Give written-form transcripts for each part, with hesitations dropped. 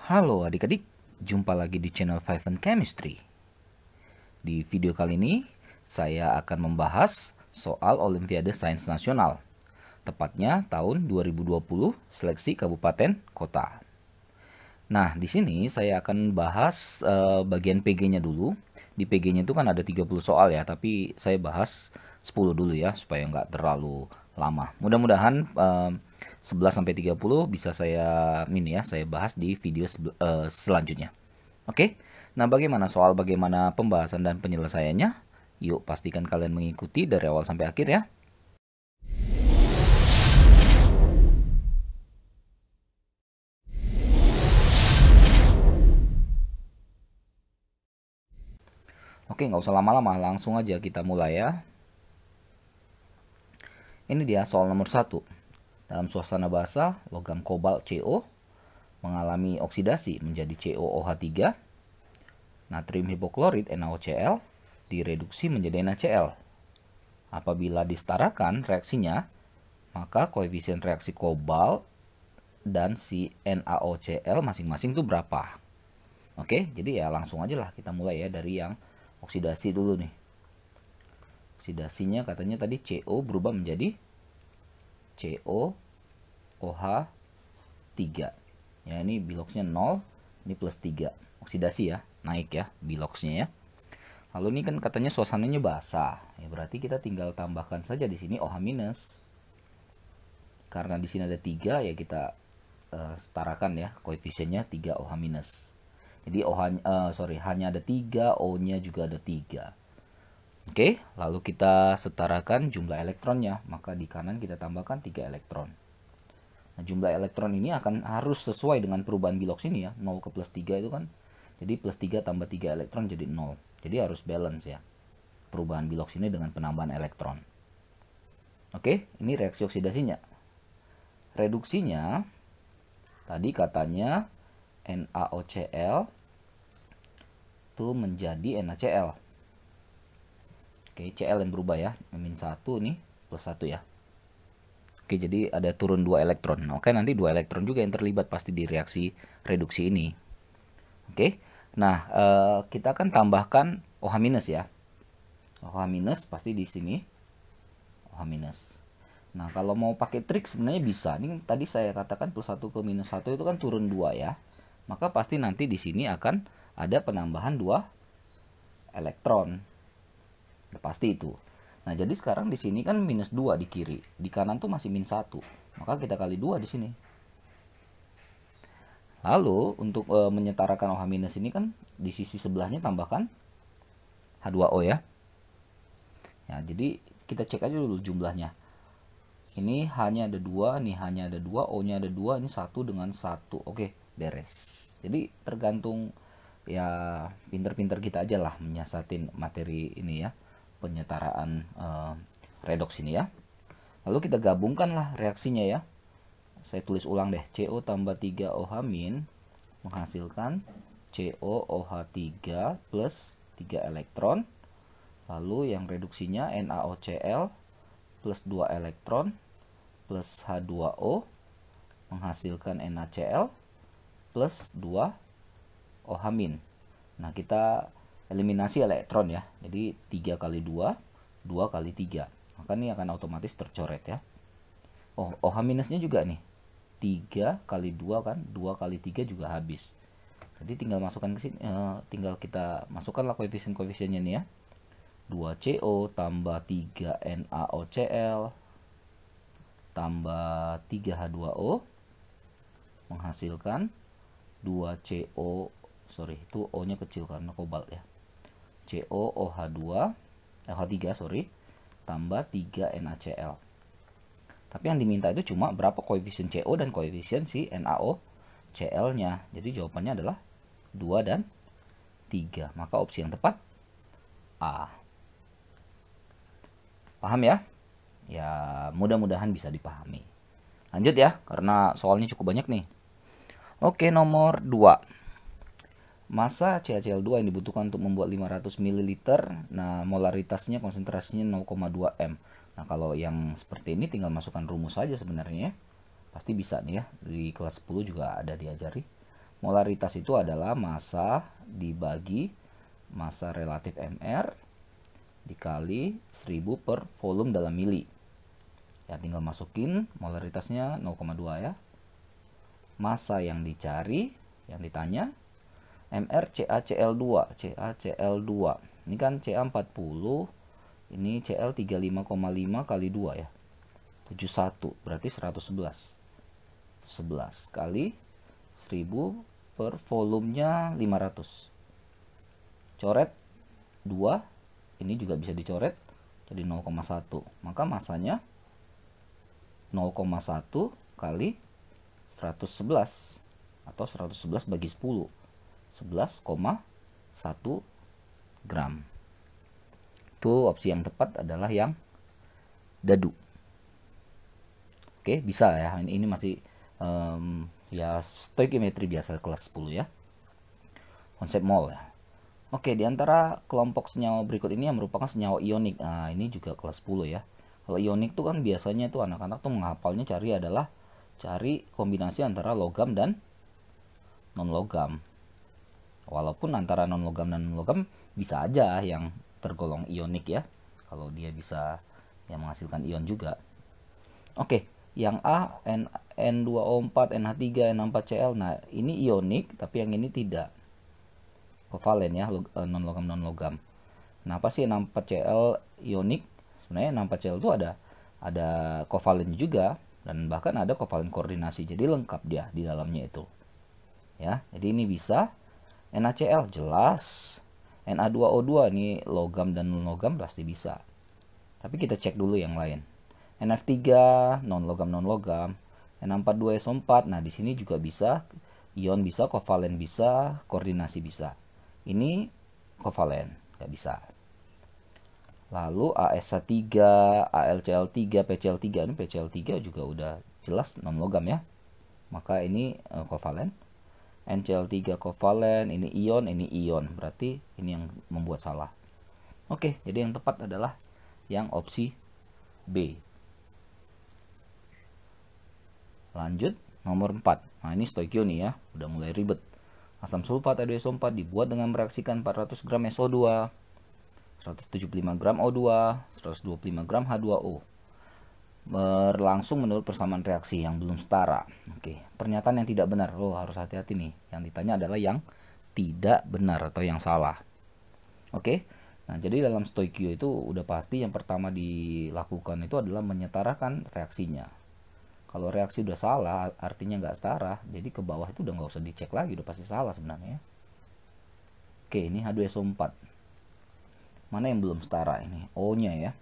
Halo adik-adik, jumpa lagi di channel Five and Chemistry. Di video kali ini, saya akan membahas soal Olimpiade Sains Nasional. Tepatnya tahun 2020 seleksi kabupaten kota. Nah, di sini saya akan bahas bagian PG-nya dulu. Di PG-nya itu kan ada 30 soal ya, tapi saya bahas 10 dulu ya, supaya nggak terlalu lama. Mudah-mudahan 11 sampai 30 bisa saya bahas di video selanjutnya. Oke, nah bagaimana pembahasan dan penyelesaiannya? Yuk pastikan kalian mengikuti dari awal sampai akhir ya. Oke, nggak usah lama-lama, langsung aja kita mulai ya. Ini dia soal nomor 1. Dalam suasana basah, logam kobalt CO mengalami oksidasi menjadi COOH3, natrium hipoklorit NaOCl direduksi menjadi NaCl. Apabila disetarakan reaksinya, maka koefisien reaksi kobalt dan si NaOCl masing-masing itu berapa? Oke, jadi ya langsung aja lah kita mulai ya dari yang oksidasi dulu nih. Oksidasinya katanya tadi CO berubah menjadi COOH3. Ya, ini biloxnya 0, ini plus 3. Oksidasi ya, naik ya biloxnya ya. Lalu ini kan katanya suasananya basah. Ya berarti kita tinggal tambahkan saja di sini OH-. Karena di sini ada 3 ya kita setarakan ya koefisiennya 3 OH-. Jadi hanya ada 3, O-nya juga ada 3. Oke, lalu kita setarakan jumlah elektronnya, maka di kanan kita tambahkan 3 elektron. Nah, jumlah elektron ini harus sesuai dengan perubahan bilox ini ya, 0 ke plus 3 itu kan. Jadi plus 3 tambah 3 elektron jadi 0. Jadi harus balance ya, perubahan bilox ini dengan penambahan elektron. Oke, ini reaksi oksidasinya. Reduksinya, tadi katanya NaOCl itu menjadi NaCl. Oke, Cl yang berubah ya, -1 nih, plus 1 ya. Oke, jadi ada turun 2 elektron. Oke, nanti 2 elektron juga yang terlibat pasti di reaksi reduksi ini. Oke, nah kita akan tambahkan OH- ya. OH- pasti di sini. OH-. Nah, kalau mau pakai trik sebenarnya bisa. Ini tadi saya katakan plus 1 ke minus 1 itu kan turun 2 ya. Maka pasti nanti di sini akan ada penambahan 2 elektron. Pasti itu. Nah, jadi sekarang di sini kan minus 2 di kiri. Di kanan tuh masih min 1. Maka kita kali 2 di sini. Lalu untuk menyetarakan OH- ini kan di sisi sebelahnya tambahkan H2O ya. Ya, jadi kita cek aja dulu jumlahnya. Ini hanya ada 2, nih hanya ada 2, O-nya ada 2, ini 1 dengan 1. Oke, beres. Jadi tergantung ya pinter-pinter kita aja lah menyiasatin materi ini ya. Penyetaraan redoks ini ya. Lalu kita gabungkan lah reaksinya ya. Saya tulis ulang deh. CO tambah 3 OH- menghasilkan COOH3 plus 3 elektron. Lalu yang reduksinya NaOCl plus 2 elektron plus H2O menghasilkan NaCl plus 2 OH-. Nah, kita eliminasi elektron ya. Jadi 3 kali 2, 2 kali 3. Maka ini akan otomatis tercoret ya. Oh, OH- juga nih. 3 kali 2 kan, 2 kali 3 juga habis. Jadi tinggal masukkan ke sini, tinggal kita masukkanlah koefisien-koefisiennya nih ya. 2CO tambah 3 NaOCl tambah 3 H2O menghasilkan 2CO, itu O-nya kecil karena kobalt ya. COOH2 OH3 tambah 3 NaCl. Tapi yang diminta itu cuma berapa koefisien CO dan koefisien si NaOCl-nya. Jadi jawabannya adalah 2 dan 3. Maka opsi yang tepat A. Paham ya? Ya, mudah-mudahan bisa dipahami. Lanjut ya, karena soalnya cukup banyak nih. Oke, nomor 2. Massa CaCl2 yang dibutuhkan untuk membuat 500 ml. Nah, molaritasnya konsentrasinya 0,2 m. Nah, kalau yang seperti ini tinggal masukkan rumus saja sebenarnya ya. Pasti bisa nih ya. Di kelas 10 juga ada diajari. Molaritas itu adalah massa dibagi massa relatif MR dikali 1000 per volume dalam mili. Ya, tinggal masukin molaritasnya 0,2 ya. Massa yang dicari, yang ditanya, MR CaCl2. CaCl2. Ini kan Ca40, ini Cl 35,5 kali 2 ya. 71, berarti 111. 11 kali 1000 per volumenya 500. Coret 2, ini juga bisa dicoret jadi 0,1. Maka massanya 0,1 kali 111 atau 111 bagi 10. 11,1 gram. Itu opsi yang tepat adalah yang dadu. Oke, bisa ya. Ini masih ya stoichiometri biasa kelas 10 ya. Konsep mol ya. Oke, di antara kelompok senyawa berikut ini yang merupakan senyawa ionik. Nah, ini juga kelas 10 ya. Kalau ionik tuh kan biasanya tuh anak-anak tuh menghafalnya cari kombinasi antara logam dan non-logam. Walaupun antara non-logam dan non-logam bisa aja yang tergolong ionik ya. Kalau dia bisa yang menghasilkan ion juga. Oke, yang A, N2O4, NH3, NH4Cl. Nah, ini ionik, tapi yang ini tidak. Kovalen ya, non-logam. Kenapa sih N4Cl ionik? Sebenarnya N4Cl itu ada kovalen juga, dan bahkan ada kovalen koordinasi. Jadi lengkap dia di dalamnya itu. Ya, jadi ini bisa. NaCl jelas. Na2O2 ini logam dan non-logam pasti bisa. Tapi kita cek dulu yang lain. NF3 non-logam. N42SO4. Nah, di sini juga bisa. Ion bisa, kovalen bisa, koordinasi bisa. Ini kovalen, nggak bisa. Lalu ASH3, AlCl3, PCl3. Ini PCl3 juga udah jelas non-logam ya. Maka ini kovalen. NCl3 kovalen, ini ion. Berarti ini yang membuat salah. Oke, jadi yang tepat adalah yang opsi B. Lanjut, nomor 4. Nah, ini stoikio nih ya, udah mulai ribet. Asam sulfat H2SO4 dibuat dengan mereaksikan 400 gram SO2, 175 gram O2, 125 gram H2O. Berlangsung menurut persamaan reaksi yang belum setara. Oke, pernyataan yang tidak benar. Harus hati-hati nih. Yang ditanya adalah yang tidak benar atau yang salah. Oke. Nah, jadi dalam stoikio itu udah pasti yang pertama dilakukan itu adalah menyetarakan reaksinya. Kalau reaksi udah salah, artinya nggak setara. Jadi ke bawah itu udah nggak usah dicek lagi, udah pasti salah sebenarnya. Oke, ini H2SO4. Mana yang belum setara ini? O-nya ya.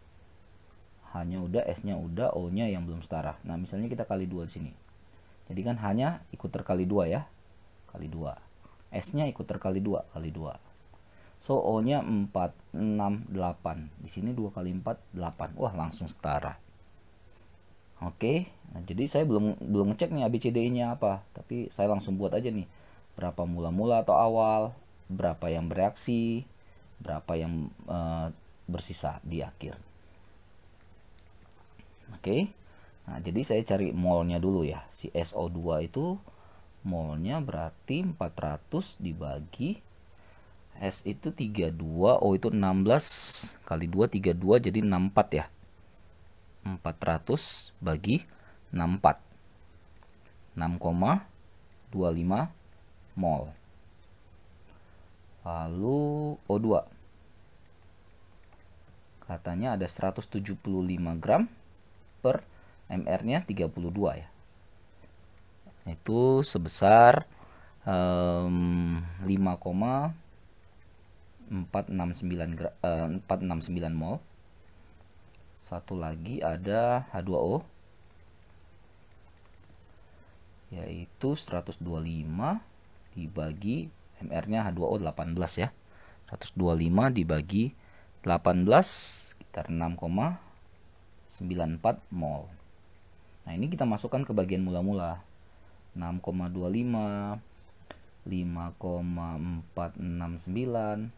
H-nya udah, S-nya udah, O-nya yang belum setara. Nah, misalnya kita kali 2 di sini. Jadi kan H-nya ikut terkali 2 ya. Kali 2. S-nya ikut terkali 2, kali 2. So, O-nya 4, 6, 8. Di sini 2 kali 4, 8. Wah, langsung setara. Oke, nah, jadi saya belum ngecek nih ABCD-nya apa, tapi saya langsung buat aja nih. Berapa mula-mula atau awal, berapa yang bereaksi, berapa yang bersisa di akhir. Oke, nah jadi saya cari molnya dulu ya. Si SO2 itu molnya berarti 400 dibagi S itu 32, O itu 16 kali 2 32 jadi 64 ya. 400 bagi 64, 6,25 mol. Lalu O2 katanya ada 175 gram per MR-nya 32 ya. Itu sebesar 5,469 mol. Satu lagi ada H2O yaitu 125 dibagi MR-nya H2O 18 ya. 125 dibagi 18 sekitar 6,94 mol. Nah, ini kita masukkan ke bagian mula-mula. 6,25, 5,469,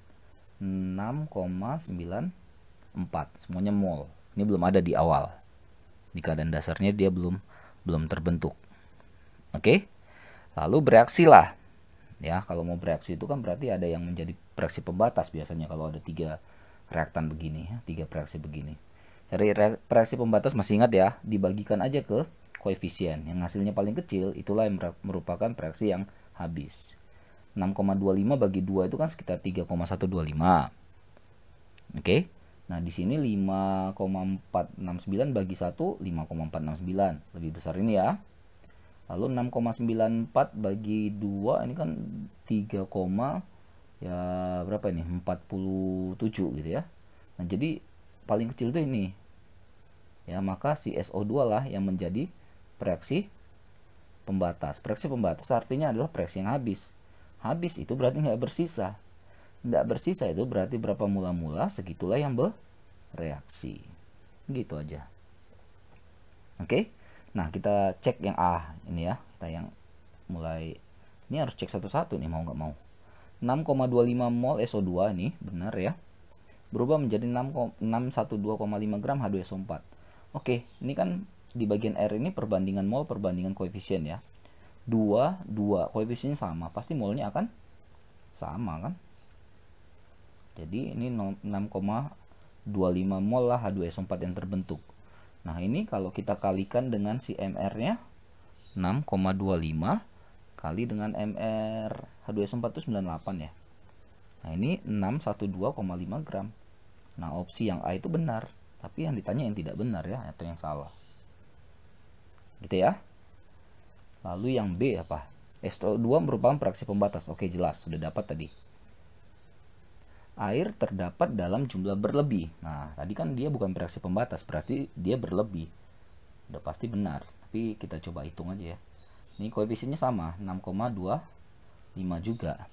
6,94, semuanya mol. Ini belum ada di awal. Di keadaan dasarnya dia belum terbentuk. Oke. Lalu bereaksilah. Ya, kalau mau bereaksi itu kan berarti ada yang menjadi bereaksi pembatas biasanya kalau ada 3 reaktan begini ya, 3 bereaksi begini. Dari reaksi pembatas masih ingat ya, dibagikan aja ke koefisien. Yang hasilnya paling kecil itulah yang merupakan reaksi yang habis. 6,25 bagi 2 itu kan sekitar 3,125. Oke. Nah, di sini 5,469 bagi 1 5,469. Lebih besar ini ya. Lalu 6,94 bagi 2 ini kan 3, ya berapa ini? 47 gitu ya. Nah, jadi paling kecil itu ini. Ya, maka si SO2 lah yang menjadi reaksi pembatas. Reaksi pembatas artinya adalah reaksi yang habis. Habis itu berarti nggak bersisa. Nggak bersisa itu berarti berapa mula-mula, segitulah yang bereaksi. Gitu aja. Oke. Nah, kita cek yang A ini ya. Kita yang mulai, ini harus cek satu-satu nih, mau nggak mau. 6,25 mol SO2 ini benar ya. Berubah menjadi 612,5 gram H2SO4. Oke, ini kan di bagian R ini perbandingan mol, perbandingan koefisien ya. 2, koefisiennya sama, pasti molnya akan sama kan. Jadi ini 6,25 mol lah H2SO4 yang terbentuk. Nah, ini kalau kita kalikan dengan si MR-nya 6,25 kali dengan MR H2SO4 itu 98 ya. Nah, ini 612,5 gram. Nah, opsi yang A itu benar, tapi yang ditanya yang tidak benar ya, atau yang salah. Gitu ya. Lalu yang B apa? SO2 merupakan reaksi pembatas. Oke, jelas, sudah dapat tadi. Air terdapat dalam jumlah berlebih. Nah, tadi kan dia bukan reaksi pembatas, berarti dia berlebih. Udah pasti benar, tapi kita coba hitung aja ya. Ini koefisiennya sama, 6,25 juga.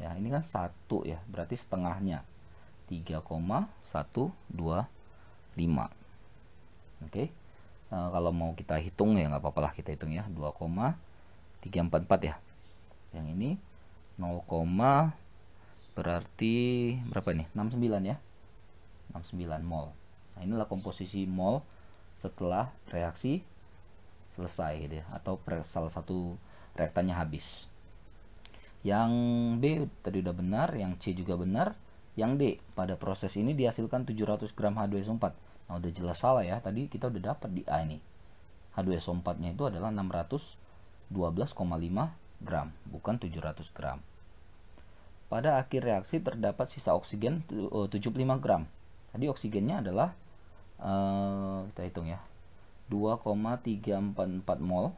Ya, ini kan 1 ya, berarti setengahnya 3,125. Oke. Kalau mau kita hitung ya nggak apa-apa lah, kita hitung ya, 2,344 ya. Yang ini 0, berarti berapa nih? 69 ya. 69 mol. Nah, inilah komposisi mol setelah reaksi selesai gitu ya, atau salah satu reaktannya habis. Yang B tadi udah benar, yang C juga benar. Yang D, pada proses ini dihasilkan 700 gram H2SO4. Nah, udah jelas salah ya. Tadi kita udah dapat di A ini. H2SO4-nya itu adalah 612,5 gram, bukan 700 gram. Pada akhir reaksi terdapat sisa oksigen 75 gram. Tadi oksigennya adalah kita hitung ya, 2,344 mol.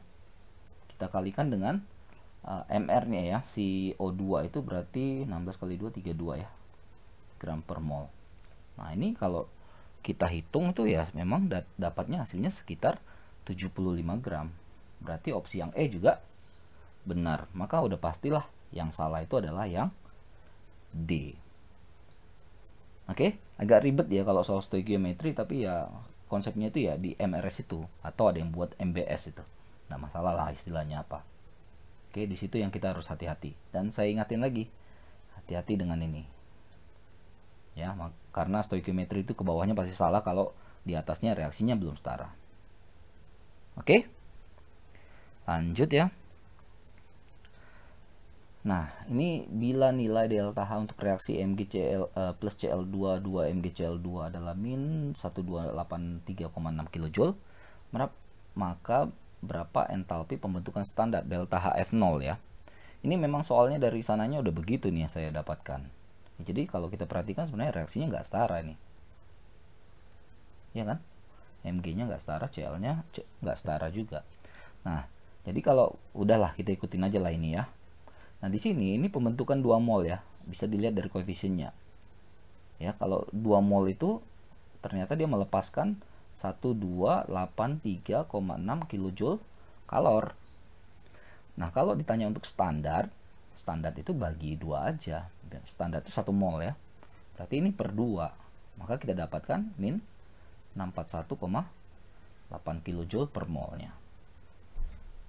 Kita kalikan dengan MR-nya ya, si O2 itu berarti 16 kali 2 32 ya, gram per mol. Nah, ini kalau kita hitung itu ya memang dapatnya hasilnya sekitar 75 gram. Berarti opsi yang E juga benar. Maka udah pastilah yang salah itu adalah yang D. Oke, agak ribet ya kalau soal stoikiometri, tapi ya konsepnya itu ya di MRS itu, atau ada yang buat MBS itu. Nah, masalah lah istilahnya apa. Oke, di situ yang kita harus hati-hati. Dan saya ingatin lagi, hati-hati dengan ini. Ya, karena stoikiometri itu ke bawahnya pasti salah kalau di atasnya reaksinya belum setara. Oke? Lanjut ya. Nah, ini bila nilai delta H untuk reaksi MgCl plus Cl2 2 MgCl2 adalah min 1283,6 kJ, maka berapa entalpi pembentukan standar delta HF0 ya. Ini memang soalnya dari sananya udah begitu nih yang saya dapatkan. Jadi kalau kita perhatikan sebenarnya reaksinya nggak setara nih. Ya kan? Mg-nya nggak setara, Cl-nya nggak setara juga. Nah, jadi kalau udahlah kita ikutin aja lah ini ya. Nah, di sini ini pembentukan 2 mol ya. Bisa dilihat dari koefisiennya. Ya, kalau 2 mol itu ternyata dia melepaskan 1283,6 kJ kalor. Nah, kalau ditanya untuk standar itu bagi 2 aja. Standar itu 1 mol ya. Berarti ini per 2. Maka kita dapatkan min 641,8 kJ per molnya.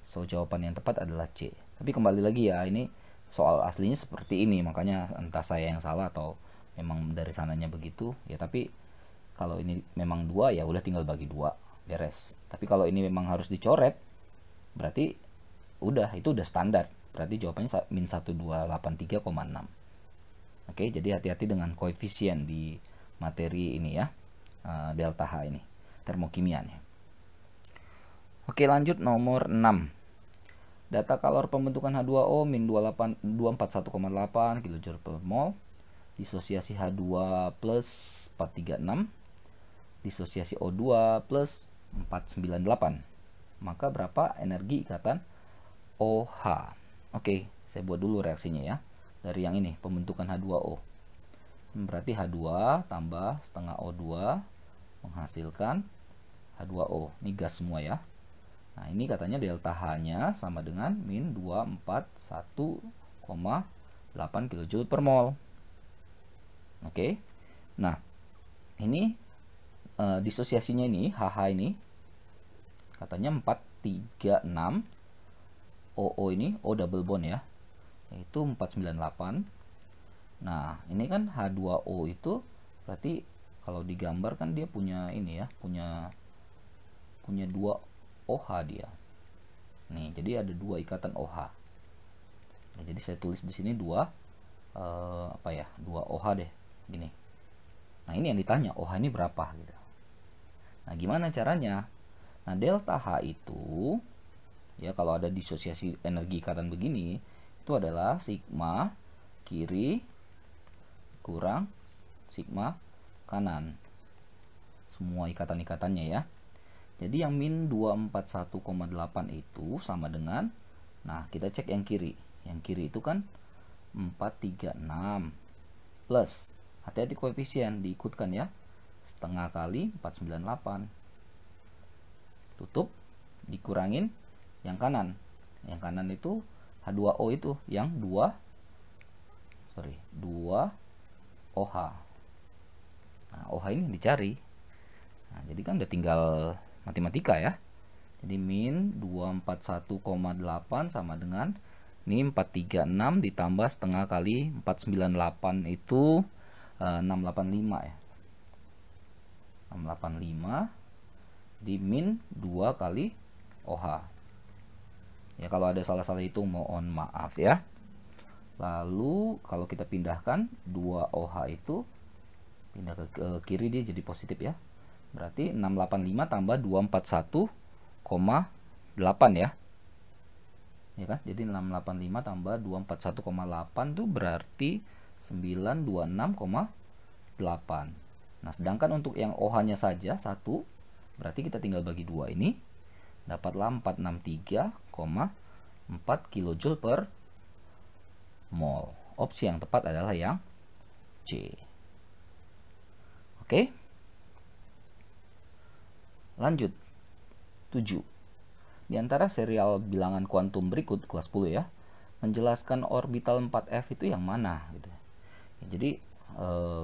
So, jawaban yang tepat adalah C. Tapi kembali lagi ya, ini soal aslinya seperti ini, makanya entah saya yang salah atau memang dari sananya begitu ya. Tapi kalau ini memang 2 ya udah tinggal bagi 2, beres. Tapi kalau ini memang harus dicoret, berarti udah, itu udah standar Berarti jawabannya min 1283,6. Oke, jadi hati-hati dengan koefisien di materi ini ya, delta H ini, termokimianya. Oke, lanjut nomor 6. Data kalor pembentukan H2O min 241,8 kJ per mol. Disosiasi H2 plus 436. Disosiasi O2 plus 498. Maka berapa energi ikatan OH? Oke, saya buat dulu reaksinya ya. Dari yang ini, pembentukan H2O. Berarti H2 tambah setengah O2 menghasilkan H2O. Ini gas semua ya. Nah, ini katanya delta H-nya sama dengan min 241,8 kJ per mol. Oke. Nah, ini disosiasinya ini, HH ini katanya 436, OO ini, O double bond ya, itu 498. Nah, ini kan H2O itu berarti kalau digambar kan dia punya ini ya, punya 2 OH dia. Nih, jadi ada 2 ikatan OH. Nah, jadi saya tulis di sini 2 2 OH deh, gini. Nah, ini yang ditanya, OH ini berapa gitu. Nah, gimana caranya? Nah, delta H itu ya, kalau ada disosiasi energi ikatan begini, itu adalah sigma kiri kurang sigma kanan. Semua ikatan-ikatannya ya. Jadi yang min 241,8 itu sama dengan, nah kita cek yang kiri. Yang kiri itu kan 436 plus, hati-hati koefisien diikutkan ya, setengah kali 498. Tutup, dikurangin yang kanan. Yang kanan itu H2O itu yang 2 OH. Nah, OH ini dicari. Nah, jadi kan udah tinggal matematika ya. Jadi min 241,8 sama dengan ini 436 ditambah setengah kali 498 itu 685 ya. 685 di min 2 kali OH. Ya, kalau ada salah-salah itu mohon maaf ya. Lalu kalau kita pindahkan 2 OH itu pindah ke kiri, dia jadi positif ya. Berarti 685 tambah 241,8 ya. Ya kan? Jadi 685 tambah 241,8 itu berarti 926,8. Nah, sedangkan untuk yang OH-nya saja 1, berarti kita tinggal bagi 2 ini, dapatlah 463,4 kJ per mol. Opsi yang tepat adalah yang C. Oke. Lanjut. 7. Di antara serial bilangan kuantum berikut, kelas 10 ya, menjelaskan orbital 4F itu yang mana gitu. Ya, jadi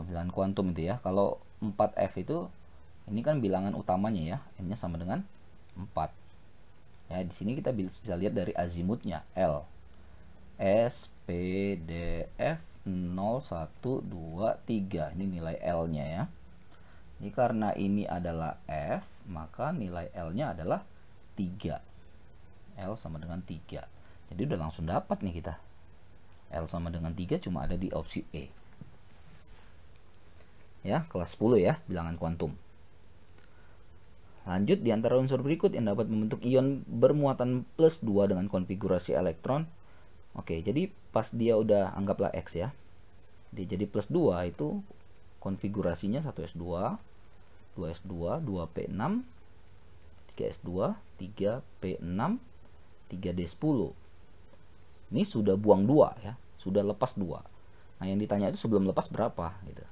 bilangan kuantum itu ya, kalau 4F itu ini kan bilangan utamanya ya, M-nya sama dengan 4. Ya, di sini kita bisa lihat dari azimutnya L. S, P, D, F 0, 1, 2, 3. Ini nilai L-nya ya. Jadi karena ini adalah F, maka nilai L-nya adalah 3. L sama dengan 3. Jadi udah langsung dapat nih kita. L sama dengan 3 cuma ada di opsi E. Ya, kelas 10 ya, bilangan kuantum. Lanjut, di antara unsur berikut yang dapat membentuk ion bermuatan plus 2 dengan konfigurasi elektron. Oke, jadi pas dia udah anggaplah X ya. Dia jadi plus 2 itu konfigurasinya 1s2, 2s2, 2p6, 3s2, 3p6, 3d10. Ini sudah buang 2 ya, sudah lepas 2. Nah, yang ditanya itu sebelum lepas berapa gitu.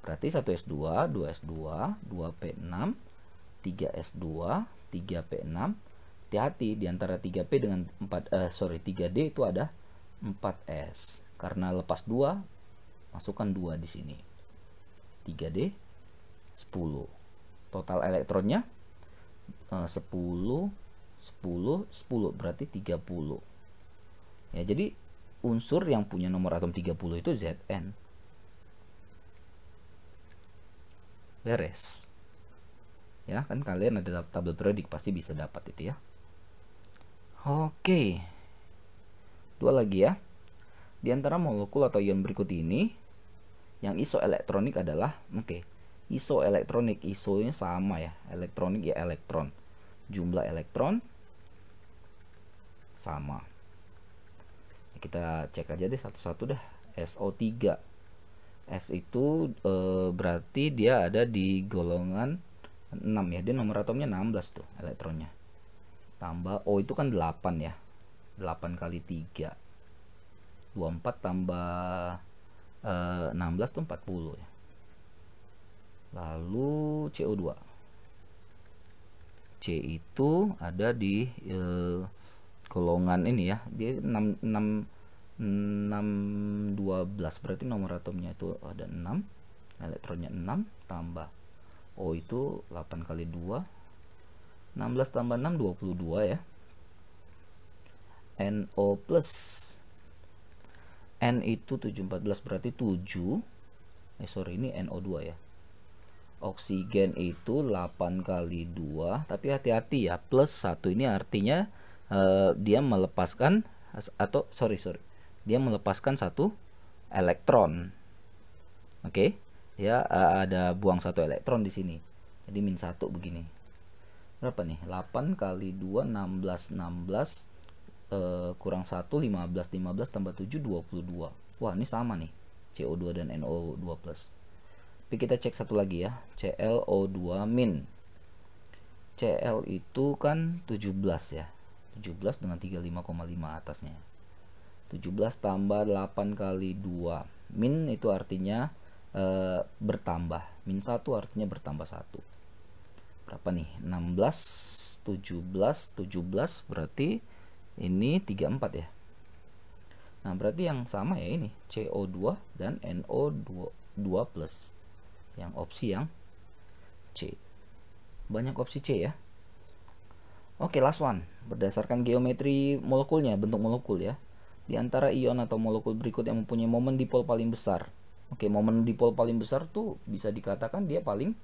Berarti 1s2, 2s2, 2p6, 3s2, 3p6. Hati-hati di antara 3p dengan 3d itu ada 4s. Karena lepas 2, masukkan 2 di sini. 3d 10. Total elektronnya 10, 10, 10 berarti 30. Ya, jadi unsur yang punya nomor atom 30 itu Zn. Beres. Ya, kan kalian ada tabel periodik pasti bisa dapat itu ya. Oke. Dua lagi ya. Di antara molekul atau ion berikut ini, yang isoelektronik adalah, isoelektronik, isonya sama ya, elektronik ya elektron. Jumlah elektron sama. Kita cek aja deh satu-satu dah. SO3. S itu berarti dia ada di golongan 6 ya. Dia nomor atomnya 16 tuh elektronnya. Tambah O itu kan 8 ya. 8 kali 3. 24 tambah 16 tuh 40 ya. Lalu CO2. C itu ada di golongan ini ya. Dia 12 berarti nomor atomnya itu ada 6, elektronnya 6 tambah O itu 8 kali 2, 16 tambah 6 22 ya. NO plus, N itu 714 berarti 7, ini NO2 ya. Oksigen itu 8 kali 2, tapi hati-hati ya, plus 1 ini artinya dia melepaskan atau dia melepaskan satu elektron. Oke, ya ada buang satu elektron di sini. Jadi min 1 begini. Berapa nih? 8 kali 2 16 kurang 1 15 tambah 7 22. Wah, ini sama nih. CO2 dan NO2+. Tapi kita cek satu lagi ya. ClO2 min. Cl itu kan 17 ya. 17 dengan 35,5 atasnya. 17 tambah 8 kali 2 min itu artinya bertambah, min 1 artinya bertambah 1. Berapa nih? 16 17 berarti ini 34 ya. Nah berarti yang sama ya ini CO2 dan NO2+, yang opsi yang C. Banyak opsi C ya. Oke, last one. Berdasarkan geometri molekulnya, bentuk molekul ya, di antara ion atau molekul berikut yang mempunyai momen dipol paling besar. Oke, momen dipol paling besar tuh bisa dikatakan dia paling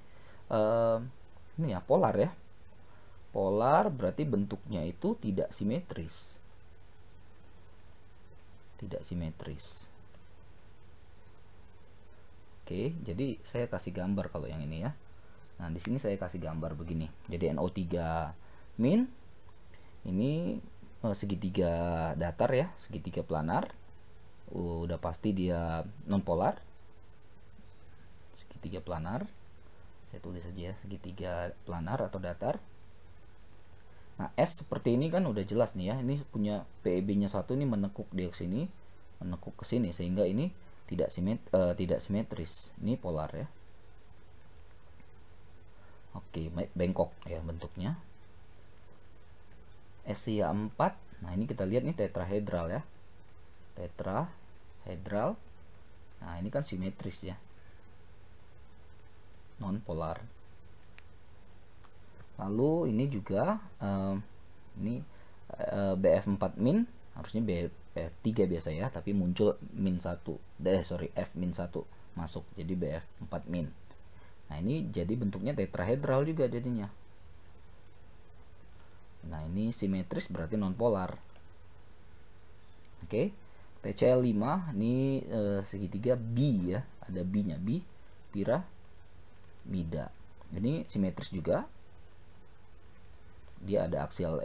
ini ya, polar ya. Polar berarti bentuknya itu tidak simetris. Tidak simetris. Oke, jadi saya kasih gambar kalau yang ini ya. Nah, di sini saya kasih gambar begini. Jadi NO3 min ini segitiga datar ya, segitiga planar. Udah pasti dia non polar. Segitiga planar. Saya tulis saja ya, segitiga planar atau datar. Nah, S seperti ini kan udah jelas nih ya. Ini punya PEB-nya 1 ini menekuk di sini, menekuk ke sini sehingga ini tidak simetris. Ini polar ya. Oke, bengkok ya bentuknya. S-nya 4. Nah, ini kita lihat nih tetrahedral ya. Tetrahedral. Nah, ini kan simetris ya. Non polar. Lalu ini juga ini BF4 min, harusnya BF3 biasa ya, tapi muncul min 1. F min 1 masuk. Jadi BF4 min. Nah, ini jadi bentuknya tetrahedral juga jadinya. Nah, ini simetris berarti non polar. Oke. PCl5 ini segitiga B ya, ada B-nya, B piramida. Ini simetris juga. Dia ada aksial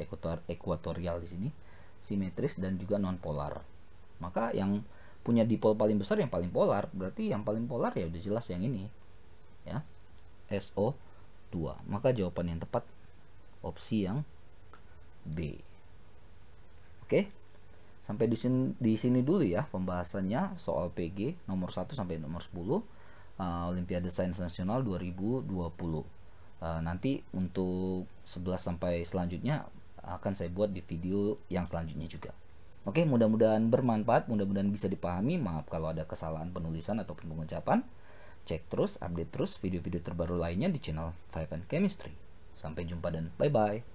ekuatorial di sini, simetris dan juga non polar. Maka yang punya dipol paling besar yang paling polar, berarti yang paling polar ya udah jelas yang ini ya, SO2. Maka jawaban yang tepat opsi yang B. Oke, sampai di sini dulu ya pembahasannya soal PG nomor 1 sampai nomor 10 Olimpiade Sains Nasional 2020. Nanti untuk 11 sampai selanjutnya akan saya buat di video yang selanjutnya juga. Oke, mudah-mudahan bermanfaat, mudah-mudahan bisa dipahami. Maaf kalau ada kesalahan penulisan ataupun pengucapan. Cek terus, update terus video-video terbaru lainnya di channel Five and Chemistry. Sampai jumpa dan bye-bye.